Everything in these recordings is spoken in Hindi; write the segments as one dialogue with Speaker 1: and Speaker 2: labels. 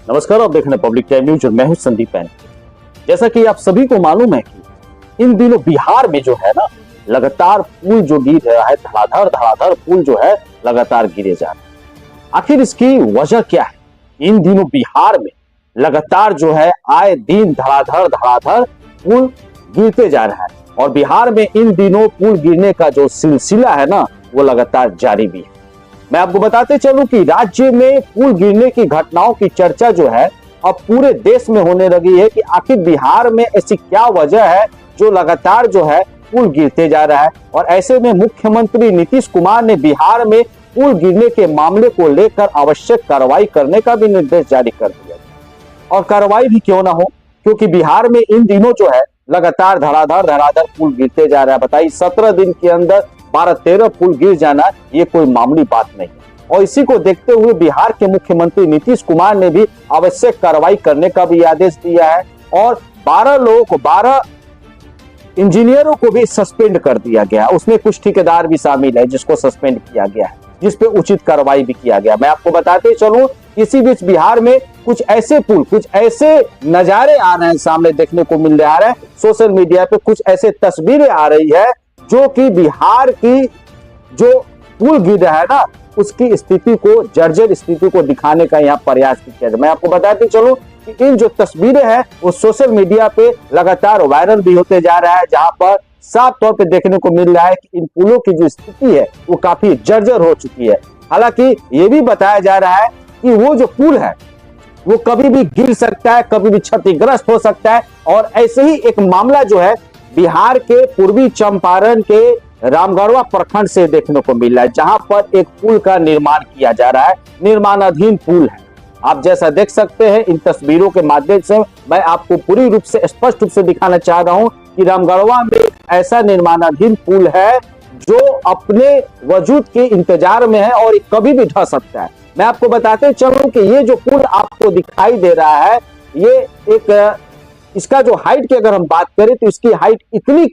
Speaker 1: नमस्कार, आप देख रहे हैं पब्लिक टाइम न्यूज और मैं हूं संदीप पैन। जैसा कि आप सभी को मालूम है कि इन दिनों बिहार में जो है ना, लगातार पुल जो गिर रहा है, धड़ाधड़ पुल जो है लगातार गिरे जा रहे हैं। आखिर इसकी वजह क्या है? इन दिनों बिहार में लगातार जो है आए दिन धड़ाधड़ पुल गिरते जा रहा है और बिहार में इन दिनों पुल गिरने का जो सिलसिला है ना, वो लगातार जारी भी है। मैं आपको बताते चलूं कि राज्य में पुल गिरने की घटनाओं की चर्चा जो है अब पूरे देश में होने लगी है कि आखिर बिहार में ऐसी क्या वजह है जो लगातार जो है पुल गिरते जा रहा है। और ऐसे में मुख्यमंत्री नीतीश कुमार ने बिहार में पुल गिरने के मामले को लेकर आवश्यक कार्रवाई करने का भी निर्देश जारी कर दिया। और कार्रवाई भी क्यों ना हो, क्योंकि बिहार में इन दिनों जो है लगातार धड़ाधड़ पुल गिरते जा रहा है। बताइए, 17 दिन के अंदर 12-13 पुल गिर जाना ये कोई मामूली बात नहीं है। और इसी को देखते हुए बिहार के मुख्यमंत्री नीतीश कुमार ने भी आवश्यक कार्रवाई करने का भी आदेश दिया है और 12 इंजीनियरों को भी सस्पेंड कर दिया गया। उसमें कुछ ठेकेदार भी शामिल है जिसको सस्पेंड किया गया है, जिसपे उचित कार्रवाई भी किया गया। मैं आपको बताते चलूं, इसी बीच बिहार में कुछ ऐसे पुल, कुछ ऐसे नजारे आ रहे हैं, सामने देखने को मिल रहा है। सोशल मीडिया पे कुछ ऐसे तस्वीरें आ रही है जो कि बिहार की जो पुल गिर रहा है ना, उसकी स्थिति को, जर्जर स्थिति को दिखाने का यहाँ प्रयास किया जाए। मैं आपको बताते चलूं कि इन जो तस्वीरें हैं वो सोशल मीडिया पे लगातार वायरल भी होते जा रहा है, जहां पर साफ तौर पे देखने को मिल रहा है कि इन पुलों की जो स्थिति है वो काफी जर्जर हो चुकी है। हालांकि ये भी बताया जा रहा है कि वो जो पुल है वो कभी भी गिर सकता है, कभी भी क्षतिग्रस्त हो सकता है। और ऐसे ही एक मामला जो है बिहार के पूर्वी चंपारण के रामगढ़वा प्रखंड से देखने को मिल रहा है, जहां पर एक पुल का निर्माण किया जा रहा है। निर्माणाधीन पुल है। आप जैसा देख सकते हैं इन तस्वीरों के माध्यम से मैं आपको पूरी रूप से स्पष्ट रूप से दिखाना चाह रहा हूं कि रामगढ़वा में ऐसा निर्माणाधीन पुल है जो अपने वजूद के इंतजार में है और ये कभी भी ढह सकता है। मैं आपको बताते चलूं कि ये जो पुल आपको दिखाई दे रहा है, ये एक इसका जो हाइट की अगर हम बात करें तो इसकी हाइट इतनी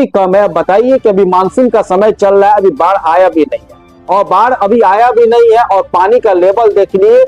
Speaker 1: कम है। बताइए कि अभी मानसून का समय चल रहा है, अभी बाढ़ आया भी नहीं है और बाढ़ अभी आया भी नहीं है और पानी का लेवल देख लिए,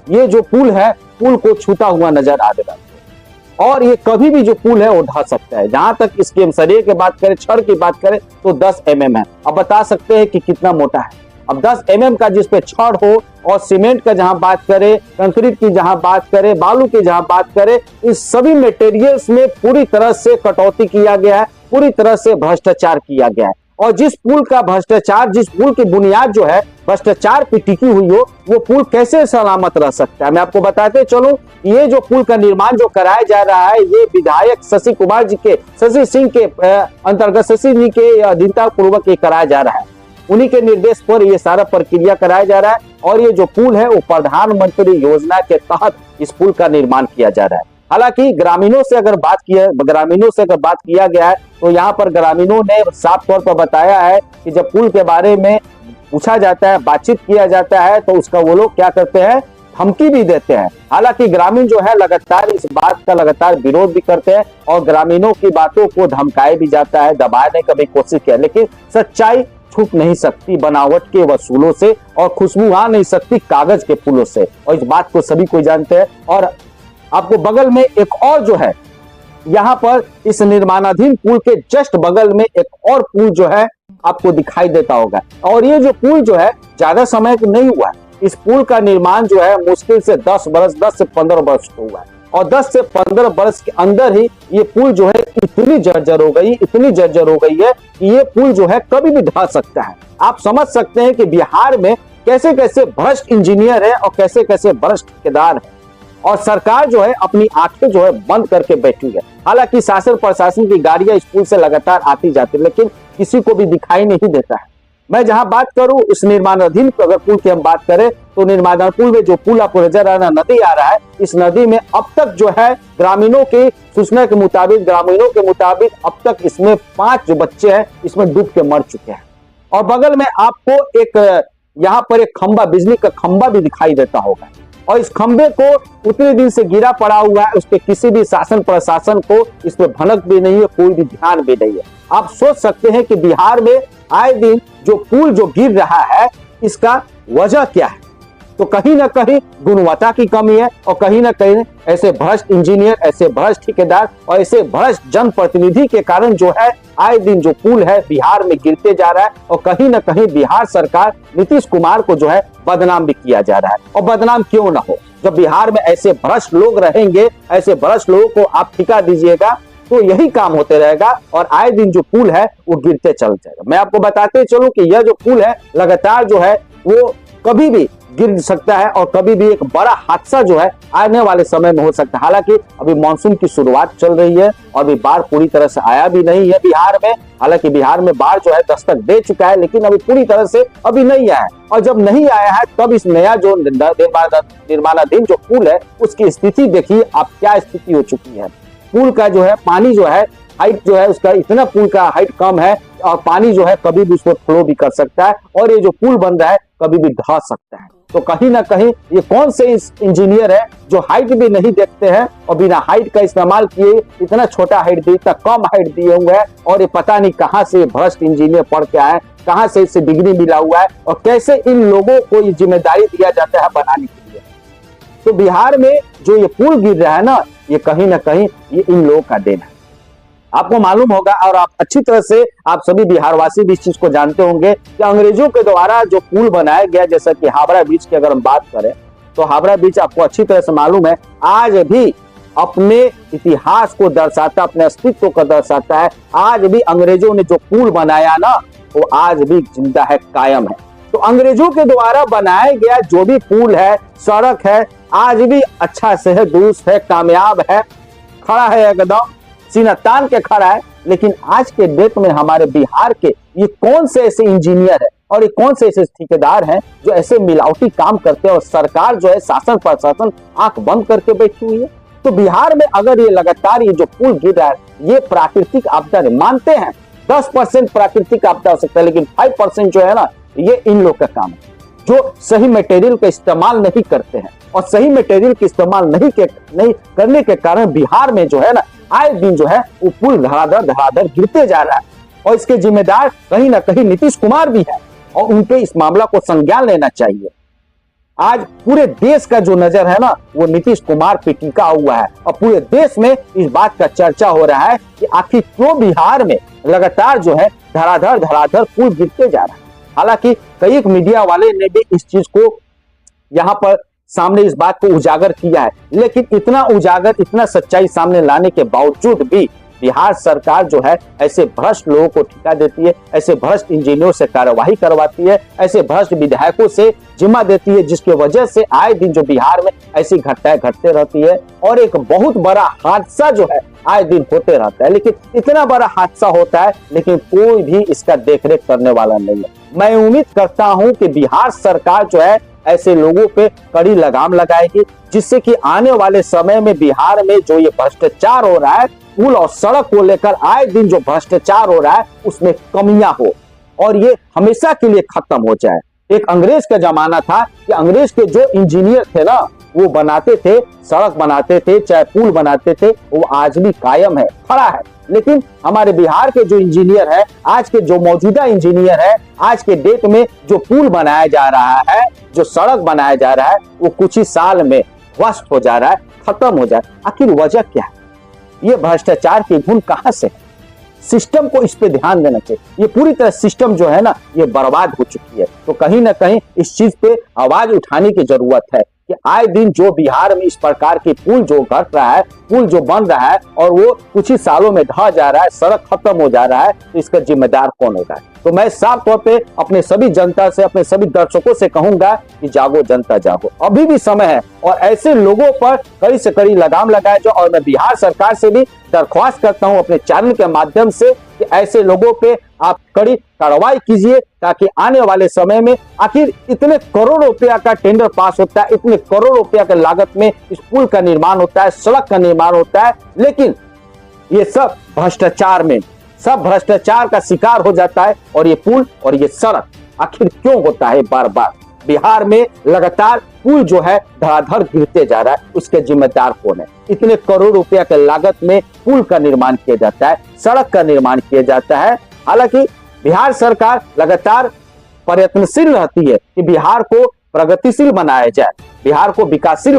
Speaker 1: ये जो पुल है पुल को छूता हुआ नजर आ रहा है और ये कभी भी जो पुल है वो ढह सकता है। जहां तक इसके हम सरिये की बात करें, छड़ की बात करें तो 10 mm है। अब बता सकते हैं कि कितना मोटा है। अब 10 mm का जिस पे छड़ हो और सीमेंट का जहां बात करें, कंक्रीट की जहां बात करें, बालू की जहां बात करें, इस सभी मटेरियल्स में पूरी तरह से कटौती किया गया है, पूरी तरह से भ्रष्टाचार किया गया है। और जिस पुल का भ्रष्टाचार, जिस पुल की बुनियाद जो है भ्रष्टाचार पे टिकी हुई हो, वो पुल कैसे सलामत रह सकता है? मैं आपको बताते चलूं, ये जो पुल का निर्माण जो कराया जा रहा है, ये विधायक शशि सिंह के अंतर्गत, शशि जी के अधीनता पूर्वक ये कराया जा रहा है। उन्हीं के निर्देश पर ये सारा प्रक्रिया कराया जा रहा है और ये जो पुल है वो प्रधानमंत्री योजना के तहत इस पुल का निर्माण किया जा रहा है। हालांकि ग्रामीणों से अगर बात किया गया है तो यहाँ पर ग्रामीणों ने साफ तौर पर बताया है कि जब पुल के बारे में पूछा जाता है, बातचीत किया जाता है, तो उसका वो लोग क्या करते हैं, धमकी भी देते हैं। हालांकि ग्रामीण जो है लगातार इस बात का लगातार विरोध भी करते हैं और ग्रामीणों की बातों को धमकाया भी जाता है, दबाने का भी कोशिश किया, लेकिन सच्चाई छुप नहीं सकती बनावट के वसूलों से और खुशबू आ नहीं सकती कागज के पुलों से, और इस बात को सभी कोई जानते हैं। और आपको बगल में एक और जो है, यहाँ पर इस निर्माणाधीन पुल के जस्ट बगल में एक और पुल जो है आपको दिखाई देता होगा। और ये जो पुल जो है ज्यादा समय नहीं हुआ है, इस पुल का निर्माण जो है मुश्किल से 10 से 15 वर्ष को हुआ है और 10 से 15 वर्ष के अंदर ही ये पुल जो है इतनी जर्जर हो गई है कि ये पुल जो है कभी भी ढह सकता है। आप समझ सकते हैं कि बिहार में कैसे कैसे भ्रष्ट इंजीनियर है और कैसे कैसे भ्रष्ट ठेकेदार है और सरकार जो है अपनी आंखें जो है बंद करके बैठी है। हालांकि शासन प्रशासन की गाड़ियां इस पुल से लगातार आती जाती, लेकिन किसी को भी दिखाई नहीं देता है। मैं जहां बात करूं इस निर्माणाधीन अगर पुल की हम बात करें तो निर्माणाधीन पुल में जो पुल आपको नजर आ रहा नदी आ रहा है, इस नदी में अब तक जो है ग्रामीणों की सूचना के मुताबिक अब तक इसमें 5 जो बच्चे हैं इसमें डूब के मर चुके हैं। और बगल में आपको एक यहाँ पर एक खंबा, बिजली का खंबा भी दिखाई देता होगा और इस खंबे को उतने दिन से गिरा पड़ा हुआ है, उस पर किसी भी शासन प्रशासन को इस पर भनक भी नहीं है, कोई भी ध्यान भी नहीं है। आप सोच सकते हैं कि बिहार में आए दिन जो पुल जो गिर रहा है इसका वजह क्या है। तो कहीं ना कहीं गुणवत्ता की कमी है और कहीं ना कहीं ऐसे भ्रष्ट इंजीनियर, ऐसे भ्रष्ट ठेकेदार और ऐसे भ्रष्ट जनप्रतिनिधि के कारण जो है आए दिन जो पुल है बिहार में गिरते जा रहा है और कहीं ना कहीं बिहार सरकार नीतीश कुमार को जो है बदनाम भी किया जा रहा है। और बदनाम क्यों ना हो, जब बिहार में ऐसे भ्रष्ट लोग रहेंगे, ऐसे भ्रष्ट लोगों को आप ठिका दीजिएगा तो यही काम होते रहेगा और आए दिन जो पुल है वो गिरते चल जाएगा। मैं आपको बताते चलूं कि यह जो पुल है लगातार जो है वो कभी भी गिर सकता है और कभी भी एक बड़ा हादसा जो है आने वाले समय में हो सकता है। हालांकि अभी मानसून की शुरुआत चल रही है और अभी बाढ़ पूरी तरह से आया भी नहीं है बिहार में। हालांकि बिहार में बाढ़ जो है दस्तक दे चुका है लेकिन अभी पूरी तरह से अभी नहीं आया है। और जब नहीं आया है तब इस नया जो निर्माणाधीन जो पुल है उसकी स्थिति देखिए आप, क्या स्थिति हो चुकी है। पुल का जो है पानी जो है हाइट जो है उसका इतना, पुल का हाइट कम है और पानी जो है कभी भी उसको फ्लो भी कर सकता है और ये जो पुल बन रहा है कभी भी ढह सकता है। तो कहीं ना कहीं ये कौन से इस इंजीनियर है जो हाइट भी नहीं देखते हैं और बिना हाइट का इस्तेमाल किए इतना छोटा हाइट दिए, इतना कम हाइट दिए हुए हैं और ये पता नहीं कहां से भ्रष्ट इंजीनियर पढ़ के आए, कहां से इसे डिग्री मिला हुआ है और कैसे इन लोगों को ये जिम्मेदारी दिया जाता है बनाने के लिए। तो बिहार में जो ये पुल गिर रहा है ना, ये कहीं ना कहीं ये इन लोगों का देन है। आपको मालूम होगा और आप अच्छी तरह से आप सभी बिहारवासी भी इस चीज को जानते होंगे कि अंग्रेजों के द्वारा जो पुल बनाया गया, जैसा कि हावड़ा ब्रिज की अगर हम बात करें तो हावड़ा ब्रिज आपको अच्छी तरह से मालूम है आज भी अपने इतिहास को दर्शाता, अपने अस्तित्व को दर्शाता है। आज भी अंग्रेजों ने जो पुल बनाया ना वो आज भी जिंदा है, कायम है। तो अंग्रेजों के द्वारा बनाया गया जो भी पुल है, सड़क है, आज भी अच्छा से है, दुरुस्त है, कामयाब है, खड़ा है, एकदम सीना तान के खड़ा है। लेकिन आज के डेट में हमारे बिहार के ये कौन से ऐसे इंजीनियर है और ये कौन से ऐसे ठेकेदार हैं जो ऐसे मिलावटी काम करते हैं और सरकार जो है शासन प्रशासन आंख बंद करके बैठी हुई है। तो बिहार में अगर ये लगातार ये जो पुल गिर रहा है ये प्राकृतिक आपदा है, मानते हैं 10% प्राकृतिक आपदा हो सकता है लेकिन 5% जो है ना ये इन लोग का काम है जो सही मटेरियल का इस्तेमाल नहीं करते हैं। और सही मटेरियल का इस्तेमाल नहीं करने के कारण बिहार में जो है ना आए दिन जो है वो पुल धड़ाधड़ गिरते जा रहा है और इसके जिम्मेदार कहीं ना कहीं नीतीश कुमार भी है और उनके इस मामला को संज्ञान लेना चाहिए। आज पूरे देश का जो नजर है ना वो नीतीश कुमार पे टिका हुआ है और पूरे देश में इस बात का चर्चा हो रहा है कि आखिर क्यों बिहार में लगातार जो है धड़ाधड़ पुल गिरते जा रहा है। हालांकि कई मीडिया वाले ने भी इस चीज को यहाँ पर सामने इस बात को उजागर किया है, लेकिन इतना उजागर, इतना सच्चाई सामने लाने के बावजूद भी बिहार सरकार जो है ऐसे भ्रष्ट लोगों को ठिका देती है, ऐसे भ्रष्ट इंजीनियरों से कार्यवाही करवाती है, ऐसे भ्रष्ट विधायकों से जिम्मा देती है, जिसकी वजह से आए दिन जो बिहार में ऐसी घटनाएं घटते रहती है और एक बहुत बड़ा हादसा जो है आए दिन होते रहता है। लेकिन इतना बड़ा हादसा होता है लेकिन कोई भी इसका देखरेख करने वाला नहीं है। मैं उम्मीद करता हूं कि बिहार सरकार जो है ऐसे लोगों पे कड़ी लगाम लगाएगी जिससे कि आने वाले समय में बिहार में जो ये भ्रष्टाचार हो रहा है, पुल और सड़क को लेकर आए दिन जो भ्रष्टाचार हो रहा है उसमें कमियां हो और ये हमेशा के लिए खत्म हो जाए। एक अंग्रेज का जमाना था कि अंग्रेज के जो इंजीनियर थे ना वो बनाते थे, सड़क बनाते थे, चाहे पुल बनाते थे, वो आज भी कायम है, खड़ा है। लेकिन हमारे बिहार के जो इंजीनियर है, आज के जो मौजूदा इंजीनियर है, आज के डेट में जो पुल बनाया जा रहा है, जो सड़क बनाया जा रहा है, वो कुछ ही साल में ध्वस्त हो जा रहा है, खत्म हो जा रहा है। आखिर वजह क्या है? ये भ्रष्टाचार की धुन कहां से है? सिस्टम को इस पे ध्यान देना चाहिए। ये पूरी तरह सिस्टम जो है ना ये बर्बाद हो चुकी है। तो कहीं ना कहीं इस चीज पे आवाज उठाने की जरूरत है कि आए दिन जो बिहार में इस प्रकार की पुल जो घट रहा है, पुल जो बन रहा है और वो कुछ ही सालों में ढह जा रहा है, सड़क खत्म हो जा रहा है, तो इसका जिम्मेदार कौन होगा? तो मैं साफ तौर पे अपने सभी जनता से, अपने सभी दर्शकों से कहूंगा कि जागो जनता जागो, अभी भी समय है और ऐसे लोगों पर कड़ी से कड़ी लगाम लगाए जाओ। और मैं बिहार सरकार से भी दरख्वास्त करता हूं अपने चैनल के माध्यम से कि ऐसे लोगों पे आप कड़ी कार्रवाई कीजिए ताकि आने वाले समय में, आखिर इतने करोड़ रुपया का टेंडर पास होता है, इतने करोड़ रुपया की लागत में इस पुल का निर्माण होता है, सड़क का निर्माण होता है, लेकिन ये सब भ्रष्टाचार में, सब भ्रष्टाचार का शिकार हो जाता है और ये पुल और ये सड़क आखिर क्यों होता है बार बार? बिहार में लगातार पुल जो है धड़ाधड़ गिरते जा रहा है, उसके जिम्मेदार कौन है? इतने करोड़ रुपया के लागत में पुल का निर्माण किया जाता है, सड़क का निर्माण किया जाता है। हालांकि बिहार सरकार लगातार प्रयत्नशील रहती है कि बिहार को प्रगतिशील बनाया जाए, बिहार को विकासशील